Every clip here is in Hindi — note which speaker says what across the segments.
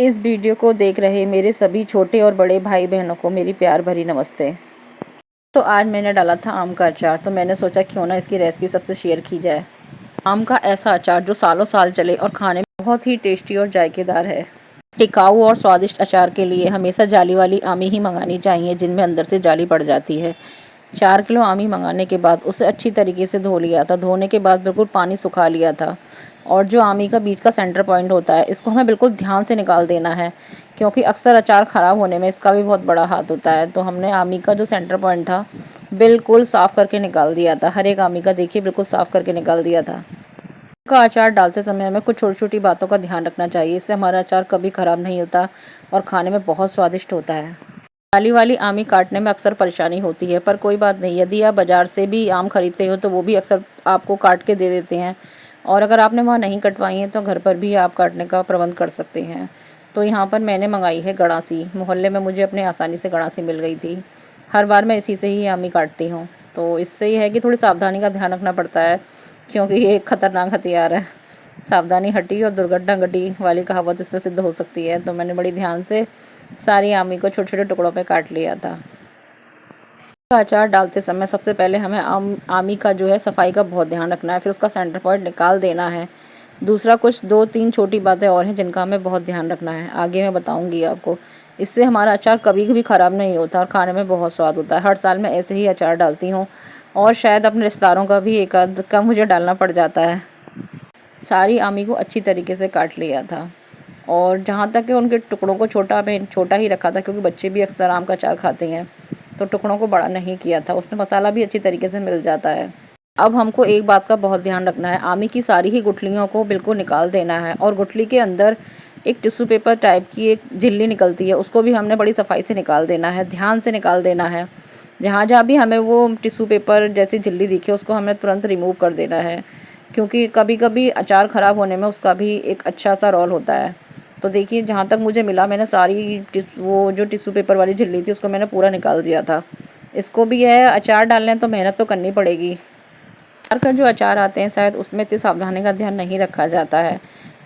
Speaker 1: इस वीडियो को देख रहे मेरे सभी छोटे और बड़े भाई बहनों को मेरी प्यार भरी नमस्ते। तो आज मैंने डाला था आम का अचार, तो मैंने सोचा क्यों ना इसकी रेसिपी सबसे शेयर की जाए। आम का ऐसा अचार जो सालों साल चले और खाने में बहुत ही टेस्टी और जायकेदार है। टिकाऊ और स्वादिष्ट अचार के लिए हमेशा जाली वाली आमी ही मंगानी चाहिए, जिनमें अंदर से जाली पड़ जाती है। 4 किलो आमी मंगाने के बाद उसे अच्छी तरीके से धो लिया था। धोने के बाद बिल्कुल पानी सुखा लिया था। और जो आमी का बीच का सेंटर पॉइंट होता है, इसको हमें बिल्कुल ध्यान से निकाल देना है, क्योंकि अक्सर अचार ख़राब होने में इसका भी बहुत बड़ा हाथ होता है। तो हमने आमी का जो सेंटर पॉइंट था बिल्कुल साफ़ करके निकाल दिया था। हर एक आमी का देखिए बिल्कुल साफ़ करके निकाल दिया था। का अचार डालते समय हमें कुछ छोटी छोटी बातों का ध्यान रखना चाहिए। इससे हमारा अचार कभी ख़राब नहीं होता और खाने में बहुत स्वादिष्ट होता है। जाली वाली आमी काटने में अक्सर परेशानी होती है, पर कोई बात नहीं। यदि आप बाज़ार से भी आम खरीदते हो तो वो भी अक्सर आपको काट के दे देते हैं। और अगर आपने वहाँ नहीं कटवाई हैं तो घर पर भी आप काटने का प्रबंध कर सकते हैं। तो यहाँ पर मैंने मंगाई है गड़ासी। मोहल्ले में मुझे अपने आसानी से गड़ासी मिल गई थी। हर बार मैं इसी से ही आमी काटती हूँ। तो इससे ये है कि थोड़ी सावधानी का ध्यान रखना पड़ता है, क्योंकि ये एक ख़तरनाक हथियार है। सावधानी हटी और दुर्घटना घटी वाली कहावत इसमें सिद्ध हो सकती है। तो मैंने बड़ी ध्यान से सारी आमी को छोटे छोटे टुकड़ों पे काट लिया था। का अचार डालते समय सबसे पहले हमें आमी का जो है सफाई का बहुत ध्यान रखना है, फिर उसका सेंटर पॉइंट निकाल देना है। दूसरा कुछ 2-3 छोटी बातें और हैं जिनका हमें बहुत ध्यान रखना है, आगे मैं बताऊंगी आपको। इससे हमारा अचार कभी भी ख़राब नहीं होता और खाने में बहुत स्वाद होता है। हर साल मैं ऐसे ही अचार डालती हूँ और शायद अपने रिश्तेदारों का भी एक आध का मुझे डालना पड़ जाता है। सारी आमी को अच्छी तरीके से काट लिया था और जहाँ तक कि उनके टुकड़ों को छोटा ही रखा था, क्योंकि बच्चे भी अक्सर आम का अचार खाते हैं, तो टुकड़ों को बड़ा नहीं किया था। उसमें मसाला भी अच्छी तरीके से मिल जाता है। अब हमको एक बात का बहुत ध्यान रखना है, आमी की सारी ही गुठलियों को बिल्कुल निकाल देना है। और गुठली के अंदर एक टिश्यू पेपर टाइप की एक झिल्ली निकलती है, उसको भी हमने बड़ी सफाई से निकाल देना है, ध्यान से निकाल देना है। जहाँ जहाँ भी हमें वो टिश्यू पेपर जैसी झिल्ली दिखे उसको हमें तुरंत रिमूव कर देना है, क्योंकि कभी कभी अचार ख़राब होने में उसका भी एक अच्छा सा रोल होता है। तो देखिए जहाँ तक मुझे मिला, मैंने सारी वो जो टिश्यू पेपर वाली झिल्ली थी उसको मैंने पूरा निकाल दिया था। इसको भी है, अचार डालने तो मेहनत तो करनी पड़ेगी। बाहर का जो अचार आते हैं शायद उसमें इतनी सावधानी का ध्यान नहीं रखा जाता है।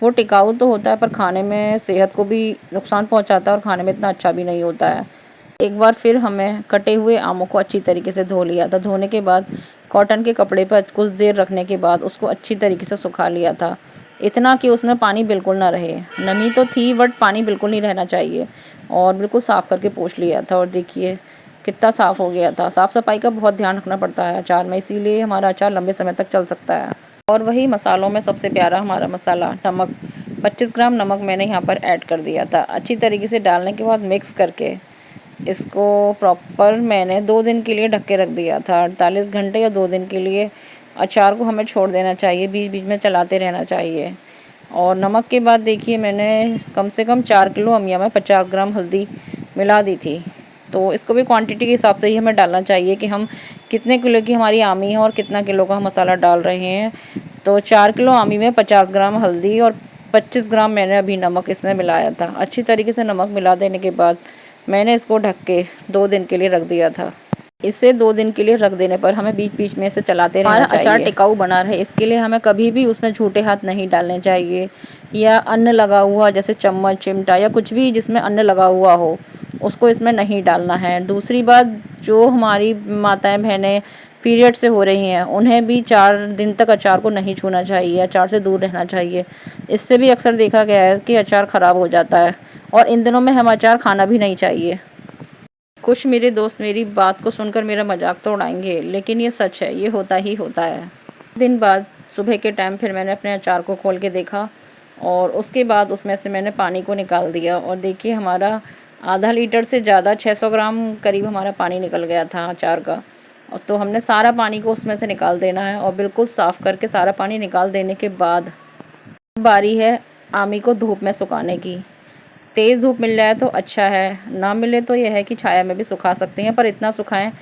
Speaker 1: वो टिकाऊ तो होता है पर खाने में सेहत को भी नुकसान पहुंचाता है और खाने में इतना अच्छा भी नहीं होता है। एक बार फिर हमें कटे हुए आमों को अच्छी तरीके से धो लिया था। धोने के बाद कॉटन के कपड़े पर कुछ देर रखने के बाद उसको अच्छी तरीके से सुखा लिया था, इतना कि उसमें पानी बिल्कुल ना रहे। नमी तो थी बट पानी बिल्कुल नहीं रहना चाहिए। और बिल्कुल साफ़ करके पोंछ लिया था और देखिए कितना साफ़ हो गया था। साफ़ सफाई का बहुत ध्यान रखना पड़ता है अचार में, इसीलिए हमारा अचार लंबे समय तक चल सकता है। और वही मसालों में सबसे प्यारा हमारा मसाला नमक। 25 ग्राम नमक मैंने यहाँ पर ऐड कर दिया था। अच्छी तरीके से डालने के बाद मिक्स करके इसको प्रॉपर मैंने 2 दिन के लिए ढक के रख दिया था। 48 घंटे या 2 दिन के लिए अचार को हमें छोड़ देना चाहिए, बीच बीच में चलाते रहना चाहिए। और नमक के बाद देखिए मैंने कम से कम 4 किलो अमिया में 50 ग्राम हल्दी मिला दी थी। तो इसको भी क्वांटिटी के हिसाब से ही हमें डालना चाहिए कि हम कितने किलो की हमारी आमी है और कितना किलो का हम मसाला डाल रहे हैं। तो 4 किलो आमी में 50 ग्राम हल्दी और 25 ग्राम मैंने अभी नमक इसमें मिलाया था। अच्छी तरीके से नमक मिला देने के बाद मैंने इसको ढक के 2 दिन के लिए रख दिया था। इसे 2 दिन के लिए रख देने पर हमें बीच बीच में इसे चलाते रहना चाहिए। अचार टिकाऊ बना रहे इसके लिए हमें कभी भी उसमें झूठे हाथ नहीं डालने चाहिए, या अन्न लगा हुआ जैसे चम्मच चिमटा या कुछ भी जिसमें अन्न लगा हुआ हो उसको इसमें नहीं डालना है। दूसरी बात, जो हमारी माताएं बहनें पीरियड से हो रही हैं उन्हें भी 4 दिन तक अचार को नहीं छूना चाहिए, अचार से दूर रहना चाहिए। इससे भी अक्सर देखा गया है कि अचार ख़राब हो जाता है और इन दिनों में हम अचार खाना भी नहीं चाहिए। कुछ मेरे दोस्त मेरी बात को सुनकर मेरा मजाक तो उड़ाएंगे, लेकिन ये सच है, ये होता ही होता है। दिन बाद सुबह के टाइम फिर मैंने अपने अचार को खोल के देखा और उसके बाद उसमें से मैंने पानी को निकाल दिया और देखिए हमारा आधा लीटर से ज़्यादा 600 ग्राम करीब हमारा पानी निकल गया था अचार का। और तो हमने सारा पानी को उसमें से निकाल देना है और बिल्कुल साफ़ करके सारा पानी निकाल देने के बाद बारी है आमी को धूप में सुखाने की। तेज़ धूप मिल जाए तो अच्छा है, ना मिले तो यह है कि छाया में भी सुखा सकते हैं, पर इतना सुखाएं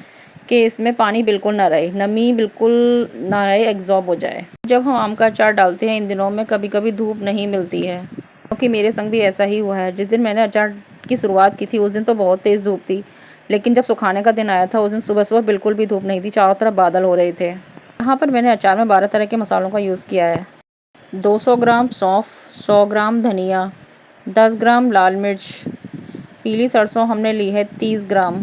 Speaker 1: कि इसमें पानी बिल्कुल ना रहे, नमी बिल्कुल ना रहे, एग्जॉर्ब हो जाए। जब हम आम का अचार डालते हैं इन दिनों में कभी कभी धूप नहीं मिलती है, क्योंकि मेरे संग भी ऐसा ही हुआ है। जिस दिन मैंने अचार की शुरुआत की थी उस दिन तो बहुत तेज़ धूप थी, लेकिन जब सुखाने का दिन आया था उस दिन सुबह सुबह बिल्कुल भी धूप नहीं थी, चारों तरफ बादल हो रहे थे। यहाँ पर मैंने अचार में 12 तरह के मसालों का यूज़ किया है। 200 ग्राम सौंफ, 100 ग्राम धनिया, 10 ग्राम लाल मिर्च, पीली सरसों हमने ली है 30 ग्राम,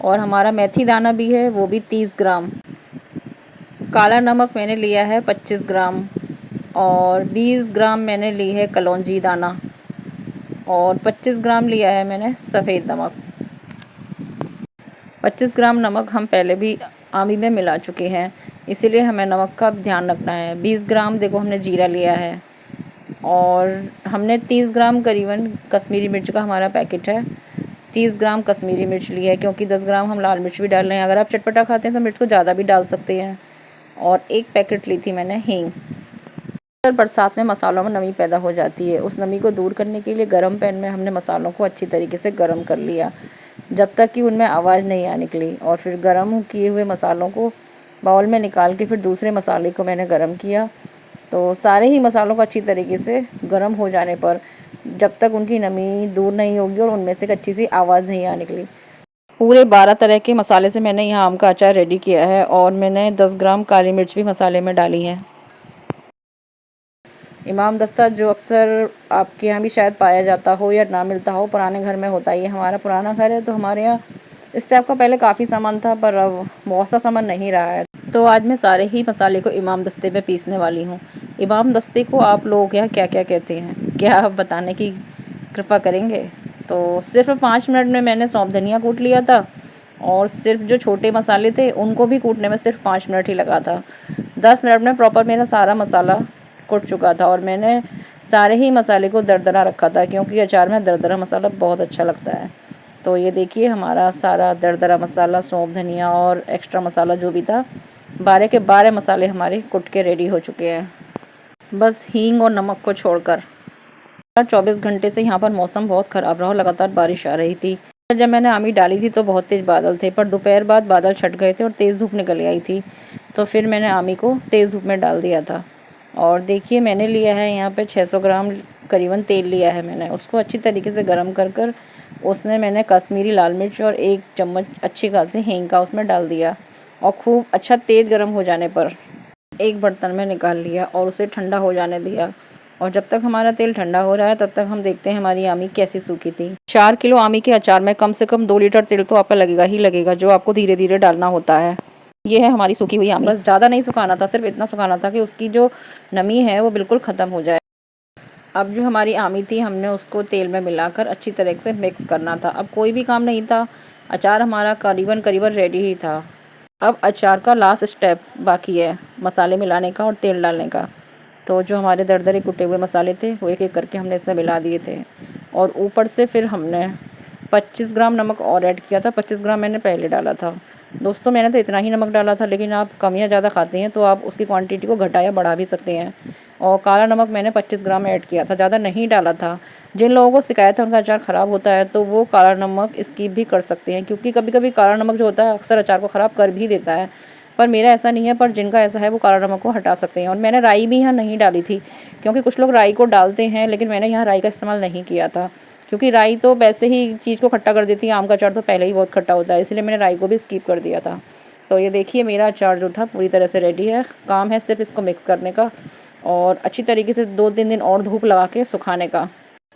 Speaker 1: और हमारा मेथी दाना भी है वो भी 30 ग्राम। काला नमक मैंने लिया है 25 ग्राम, और 20 ग्राम मैंने ली है कलौंजी दाना, और 25 ग्राम लिया है मैंने सफ़ेद नमक। 25 ग्राम नमक हम पहले भी आमी में मिला चुके हैं, इसीलिए हमें नमक का ध्यान रखना है। 20 ग्राम देखो हमने जीरा लिया है, और हमने 30 ग्राम करीबन कश्मीरी मिर्च का हमारा पैकेट है, 30 ग्राम कश्मीरी मिर्च ली है, क्योंकि 10 ग्राम हम लाल मिर्च भी डाल रहे हैं। अगर आप चटपटा खाते हैं तो मिर्च को ज़्यादा भी डाल सकते हैं। और एक पैकेट ली थी मैंने हींग। अक्सर बरसात में मसालों में नमी पैदा हो जाती है, उस नमी को दूर करने के लिए गर्म पैन में हमने मसालों को अच्छी तरीके से गर्म कर लिया, जब तक कि उनमें आवाज़ नहीं आ निकली। और फिर गर्म किए हुए मसालों को बाउल में निकाल के फिर दूसरे मसाले को मैंने गर्म किया। तो सारे ही मसालों को अच्छी तरीके से गर्म हो जाने पर, जब तक उनकी नमी दूर नहीं होगी और उनमें से एक अच्छी सी आवाज़ नहीं आ निकली, पूरे 12 तरह के मसाले से मैंने यहाँ आम का अचार रेडी किया है। और मैंने 10 ग्राम काली मिर्च भी मसाले में डाली है। इमाम दस्ता जो अक्सर आपके यहाँ भी शायद पाया जाता हो या ना मिलता हो, पुराने घर में होता ही है। हमारा पुराना घर है तो हमारे यहाँ इस टाइप का पहले काफ़ी सामान था, पर अब बहुत सा सामान नहीं रहा है। तो आज मैं सारे ही मसाले को इमाम दस्ते में पीसने वाली हूँ। इमाम दस्ते को आप लोग यहाँ क्या क्या कहते हैं, क्या आप बताने की कृपा करेंगे? तो सिर्फ 5 मिनट में मैंने सौंफ धनिया कूट लिया था, और सिर्फ जो छोटे मसाले थे उनको भी कूटने में सिर्फ 5 मिनट ही लगा था। 10 मिनट में प्रॉपर मेरा सारा मसाला कुट चुका था। और मैंने सारे ही मसाले को दरदरा रखा था, क्योंकि अचार में दरदरा मसाला बहुत अच्छा लगता है। तो ये देखिए हमारा सारा दरदरा मसाला, सौंफ धनिया और एक्स्ट्रा मसाला जो भी था, 12 के 12 मसाले हमारे कुट के रेडी हो चुके हैं, बस हींग और नमक को छोड़कर। 24 घंटे से यहाँ पर मौसम बहुत ख़राब रहा, लगातार बारिश आ रही थी। जब मैंने आमी डाली थी तो बहुत तेज़ बादल थे, पर दोपहर बाद बादल छट गए थे और तेज़ धूप निकल आई थी। तो फिर मैंने आमी को तेज़ धूप में डाल दिया था। और देखिए मैंने लिया है यहाँ पे 600 ग्राम करीबन तेल लिया है मैंने, उसको अच्छी तरीके से गर्म कर कर उसमें मैंने कश्मीरी लाल मिर्च और 1 चम्मच अच्छी खासी हींग का उसमें डाल दिया, और खूब अच्छा तेज़ गर्म हो जाने पर एक बर्तन में निकाल लिया और उसे ठंडा हो जाने दिया। और जब तक हमारा तेल ठंडा हो रहा है तब तक हम देखते हैं हमारी आमी कैसी सूखी थी। 4 किलो आमी के अचार में कम से कम 2 लीटर तेल तो आपका लगेगा ही लगेगा, जो आपको धीरे धीरे डालना होता है। ये है हमारी सूखी हुई आमी। बस ज़्यादा नहीं सुखाना था, सिर्फ इतना सुखाना था कि उसकी जो नमी है वो बिल्कुल ख़त्म हो जाए। अब जो हमारी आमी थी हमने उसको तेल में मिलाकर अच्छी तरह से मिक्स करना था। अब कोई भी काम नहीं था, अचार हमारा करीबन करीबन रेडी ही था। अब अचार का लास्ट स्टेप बाकी है, मसाले मिलाने का और तेल डालने का। तो जो हमारे दरदरे कुटे हुए मसाले थे वो एक एक करके हमने इसमें मिला दिए थे, और ऊपर से फिर हमने 25 ग्राम नमक और ऐड किया था। 25 ग्राम मैंने पहले डाला था। दोस्तों मैंने तो इतना ही नमक डाला था, लेकिन आप कम या ज़्यादा खाते हैं तो आप उसकी क्वांटिटी को घटा या बढ़ा भी सकते हैं। और काला नमक मैंने 25 ग्राम ऐड किया था, ज़्यादा नहीं डाला था। जिन लोगों को शिकायत है उनका अचार ख़राब होता है तो वो काला नमक स्किप भी कर सकते हैं, क्योंकि कभी कभी काला नमक जो होता है अक्सर अचार को ख़राब कर भी देता है। पर मेरा ऐसा नहीं है, पर जिनका ऐसा है वो काला नमक को हटा सकते हैं। और मैंने राई भी यहाँ नहीं डाली थी, क्योंकि कुछ लोग राई को डालते हैं, लेकिन मैंने यहाँ राई का इस्तेमाल नहीं किया था, क्योंकि राई तो वैसे ही चीज़ को खट्टा कर देती है। आम का अचार तो पहले ही बहुत खट्टा होता है, इसलिए मैंने राई को भी स्किप कर दिया था। तो ये देखिए मेरा अचार जो था पूरी तरह से रेडी है। काम है सिर्फ इसको मिक्स करने का और अच्छी तरीके से 2-3 दिन और धूप लगा के सुखाने का।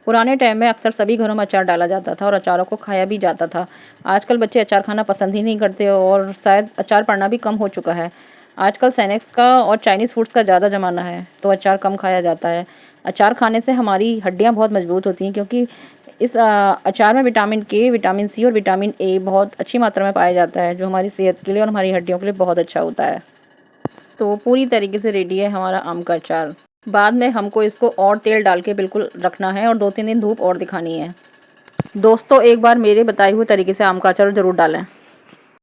Speaker 1: पुराने टाइम में अक्सर सभी घरों में अचार डाला जाता था और अचारों को खाया भी जाता था। आजकल बच्चे अचार खाना पसंद ही नहीं करते, और शायद अचार पड़ना भी कम हो चुका है। आजकल स्नैक्स का और चाइनीज़ फूड्स का ज़्यादा ज़माना है, तो अचार कम खाया जाता है। अचार खाने से हमारी हड्डियाँ बहुत मजबूत होती हैं, क्योंकि इस अचार में विटामिन के, विटामिन सी और विटामिन ए बहुत अच्छी मात्रा में पाया जाता है, जो हमारी सेहत के लिए और हमारी हड्डियों के लिए बहुत अच्छा होता है। तो पूरी तरीके से रेडी है हमारा आम का अचार। बाद में हमको इसको और तेल डाल के बिल्कुल रखना है और 2-3 दिन धूप और दिखानी है। दोस्तों एक बार मेरे बताए हुए तरीके से आम का अचार ज़रूर डालें।